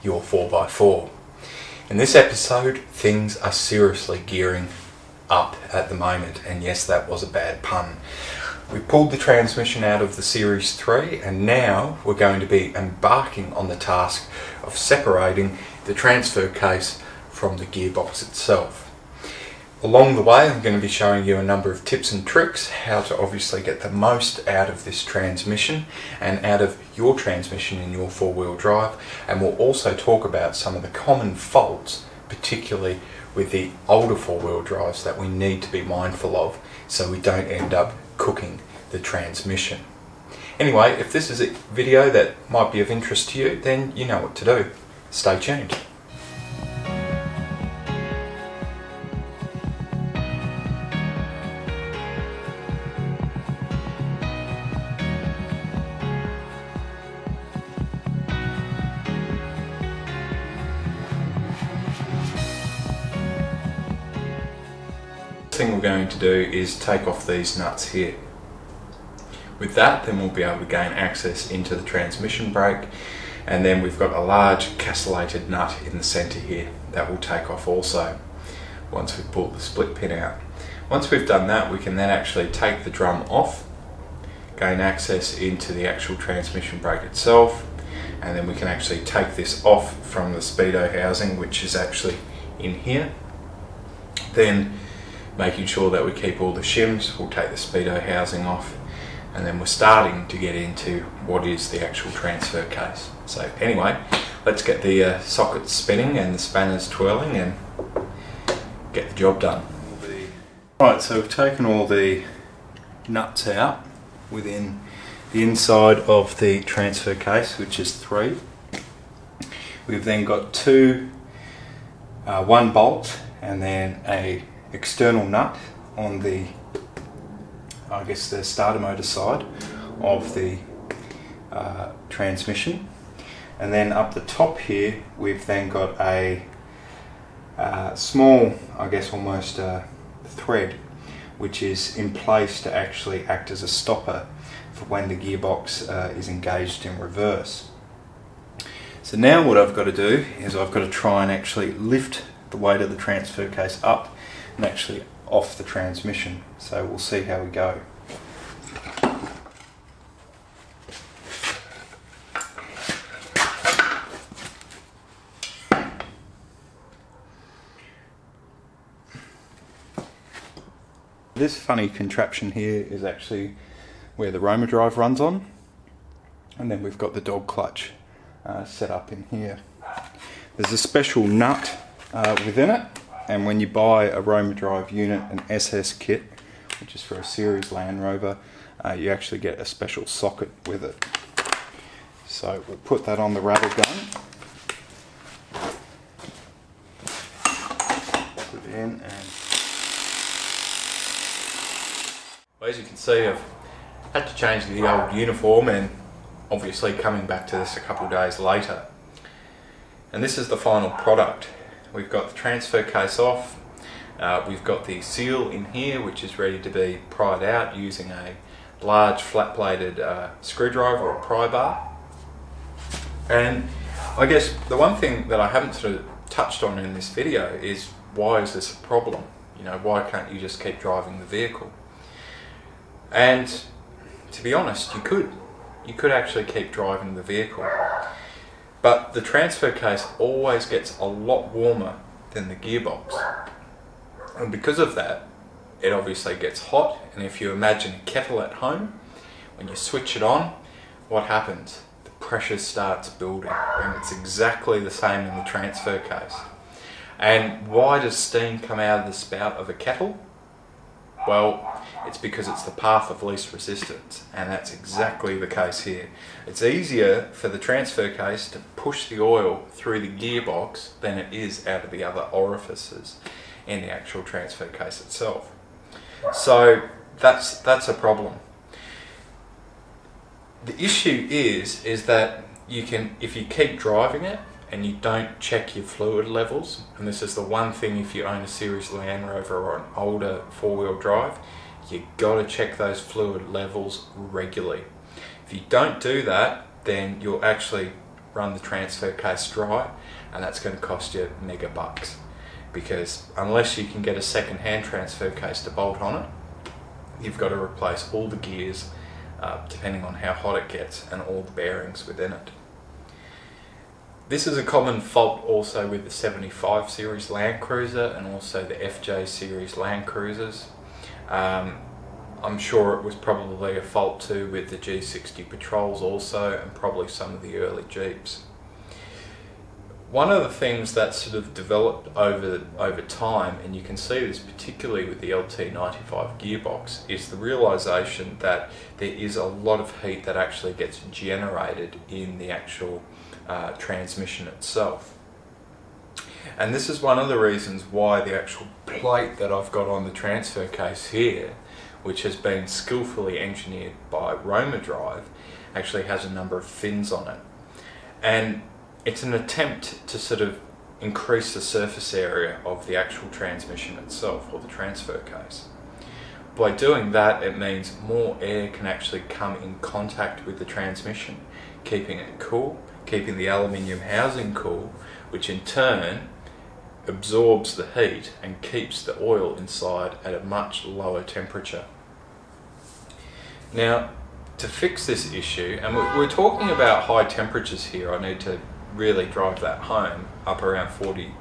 your 4x4. In this episode, things are seriously gearing up at the moment, and yes, that was a bad pun. We pulled the transmission out of the Series 3 and now we're going to be embarking on the task of separating the transfer case from the gearbox itself. Along the way, I'm going to be showing you a number of tips and tricks how to obviously get the most out of this transmission and out of your transmission in your four-wheel drive, and we'll also talk about some of the common faults, particularly with the older four-wheel drives, that we need to be mindful of so we don't end up cooking the transmission. Anyway, if this is a video that might be of interest to you, then you know what to do. Stay tuned. The thing we're going to do is take off these nuts here. With that, then we'll be able to gain access into the transmission brake, and then we've got a large castellated nut in the centre here that will take off also once we've pulled the split pin out. Once we've done that, we can then actually take the drum off, gain access into the actual transmission brake itself, and then we can actually take this off from the speedo housing, which is actually in here. Then, making sure that we keep all the shims, we'll take the speedo housing off, and then we're starting to get into what is the actual transfer case. So anyway, let's get the sockets spinning and the spanners twirling and get the job done. Right, so we've taken all the nuts out within the inside of the transfer case, which is 3. We've then got one bolt and then a external nut on the, I guess, the starter motor side of the transmission, and then up the top here we've then got a small, I guess almost thread, which is in place to actually act as a stopper for when the gearbox is engaged in reverse. So now what I've got to do is I've got to try and actually lift the weight of the transfer case up and actually off the transmission. So we'll see how we go. This funny contraption here is actually where the Rover drive runs on, and then we've got the dog clutch set up in here. There's a special nut within it, and when you buy a Rover drive unit, an SS kit, which is for a Series Land Rover, you actually get a special socket with it. So we'll put that on the rattle gun, put it in, and well, as you can see, I've had to change the old uniform, and obviously coming back to this a couple of days later. And this is the final product. We've got the transfer case off, we've got the seal in here which is ready to be pried out using a large flat bladed screwdriver or pry bar. And I guess the one thing that I haven't sort of touched on in this video is, why is this a problem? You know, why can't you just keep driving the vehicle? And to be honest, you could actually keep driving the vehicle. But the transfer case always gets a lot warmer than the gearbox. And because of that, it obviously gets hot. And if you imagine a kettle at home, when you switch it on, what happens? The pressure starts building. And it's exactly the same in the transfer case. And why does steam come out of the spout of a kettle? Well, it's because it's the path of least resistance, and that's exactly the case here. It's easier for the transfer case to push the oil through the gearbox than it is out of the other orifices in the actual transfer case itself. So that's a problem. The issue is that you can, if you keep driving it and you don't check your fluid levels, and this is the one thing if you own a Series Land Rover or an older four-wheel drive, you got to check those fluid levels regularly. If you don't do that, then you'll actually run the transfer case dry, and that's going to cost you mega bucks, because unless you can get a second-hand transfer case to bolt on it, you've got to replace all the gears, depending on how hot it gets, and all the bearings within it. This is a common fault also with the 75 Series Land Cruiser and also the FJ Series Land Cruisers. I'm sure it was probably a fault too with the G60 Patrols also, and probably some of the early Jeeps. One of the things that sort of developed over time, and you can see this particularly with the LT95 gearbox, is the realization that there is a lot of heat that actually gets generated in the actual transmission itself. And this is one of the reasons why the actual plate that I've got on the transfer case here, which has been skillfully engineered by Rover Drive, actually has a number of fins on it. And it's an attempt to sort of increase the surface area of the actual transmission itself, or the transfer case. By doing that, it means more air can actually come in contact with the transmission, keeping it cool, keeping the aluminium housing cool, which in turn absorbs the heat and keeps the oil inside at a much lower temperature. Now, to fix this issue, and we're talking about high temperatures here, I need to really drive that home, up around 40,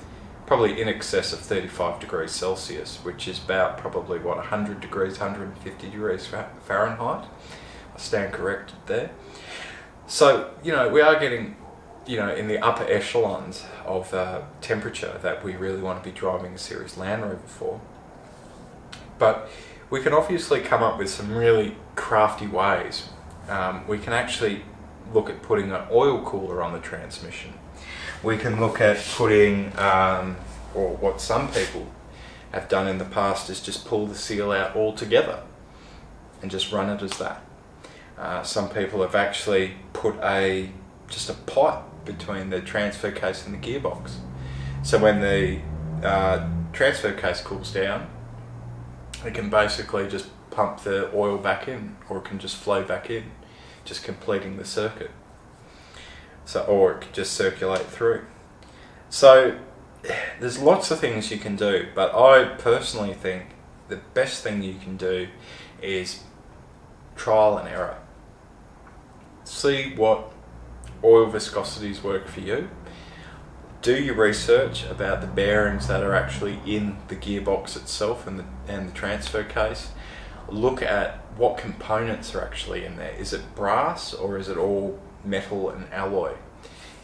probably in excess of 35 degrees Celsius, which is about probably 100 degrees, 150 degrees Fahrenheit. I stand corrected there. So, we are getting, in the upper echelons of temperature that we really want to be driving a Series Land Rover for. But we can obviously come up with some really crafty ways. We can actually look at putting an oil cooler on the transmission. We can look at putting, or what some people have done in the past, is just pull the seal out altogether and just run it as that. Some people have actually put just a pipe between the transfer case and the gearbox. So when the transfer case cools down, it can basically just pump the oil back in, or it can just flow back in, just completing the circuit. So, or it could just circulate through. So there's lots of things you can do, but I personally think the best thing you can do is trial and error. See what oil viscosities work for you. Do your research about the bearings that are actually in the gearbox itself and the transfer case. Look at what components are actually in there. Is it brass or is it all metal and alloy?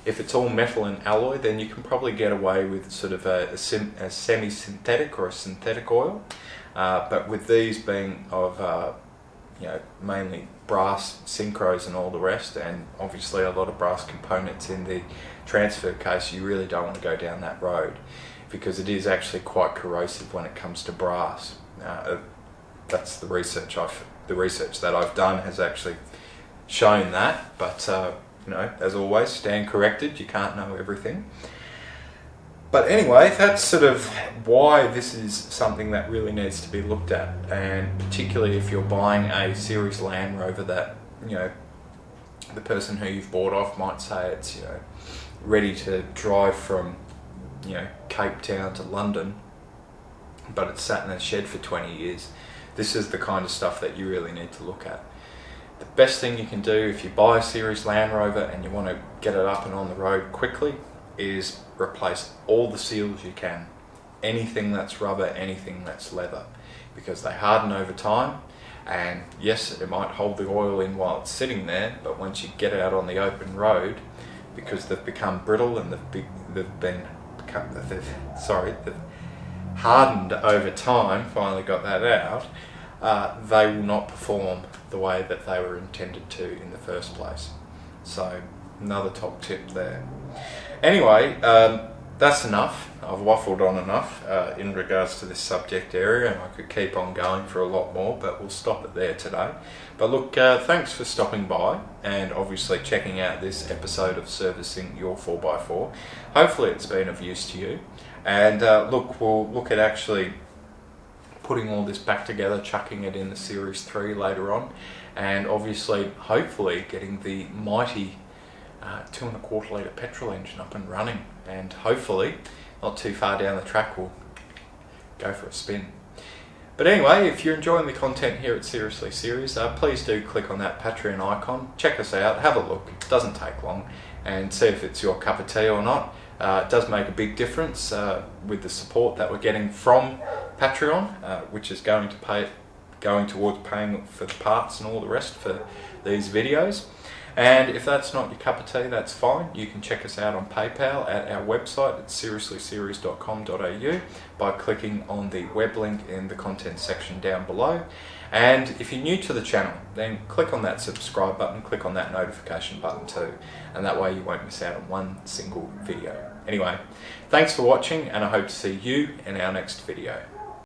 If it's all metal and alloy, then you can probably get away with sort of a semi-synthetic or a synthetic oil. But with these being of mainly brass synchros and all the rest, and obviously a lot of brass components in the transfer case, you really don't want to go down that road, because it is actually quite corrosive when it comes to brass. That's the research that I've done has actually shown that, but as always, stand corrected, you can't know everything. But anyway, that's sort of why this is something that really needs to be looked at, and particularly if you're buying a Series Land Rover that, the person who you've bought off might say it's, ready to drive from, Cape Town to London, but it's sat in a shed for 20 years. This is the kind of stuff that you really need to look at. The best thing you can do if you buy a Series Land Rover and you want to get it up and on the road quickly is replace all the seals you can. Anything that's rubber, anything that's leather, because they harden over time, and yes, it might hold the oil in while it's sitting there, but once you get out on the open road, because they've become brittle and they've hardened over time, finally got that out, they will not perform the way that they were intended to in the first place. So another top tip there. Anyway, that's enough. I've waffled on enough in regards to this subject area, and I could keep on going for a lot more, but we'll stop it there today. But look, thanks for stopping by and obviously checking out this episode of Servicing Your 4x4. Hopefully it's been of use to you. And look, we'll look at actually putting all this back together, chucking it in the Series 3 later on, and obviously, hopefully, getting the mighty 2.25 litre petrol engine up and running, and hopefully not too far down the track we'll go for a spin. But anyway, if you're enjoying the content here at Seriously Series, please do click on that Patreon icon, check us out, have a look, it doesn't take long, and see if it's your cup of tea or not. It does make a big difference with the support that we're getting from Patreon, which is going towards paying for the parts and all the rest for these videos. And if that's not your cup of tea, that's fine. You can check us out on PayPal at our website at seriouslyseries.com.au by clicking on the web link in the content section down below. And if you're new to the channel, then click on that subscribe button, click on that notification button too, and that way you won't miss out on one single video. Anyway, thanks for watching, and I hope to see you in our next video.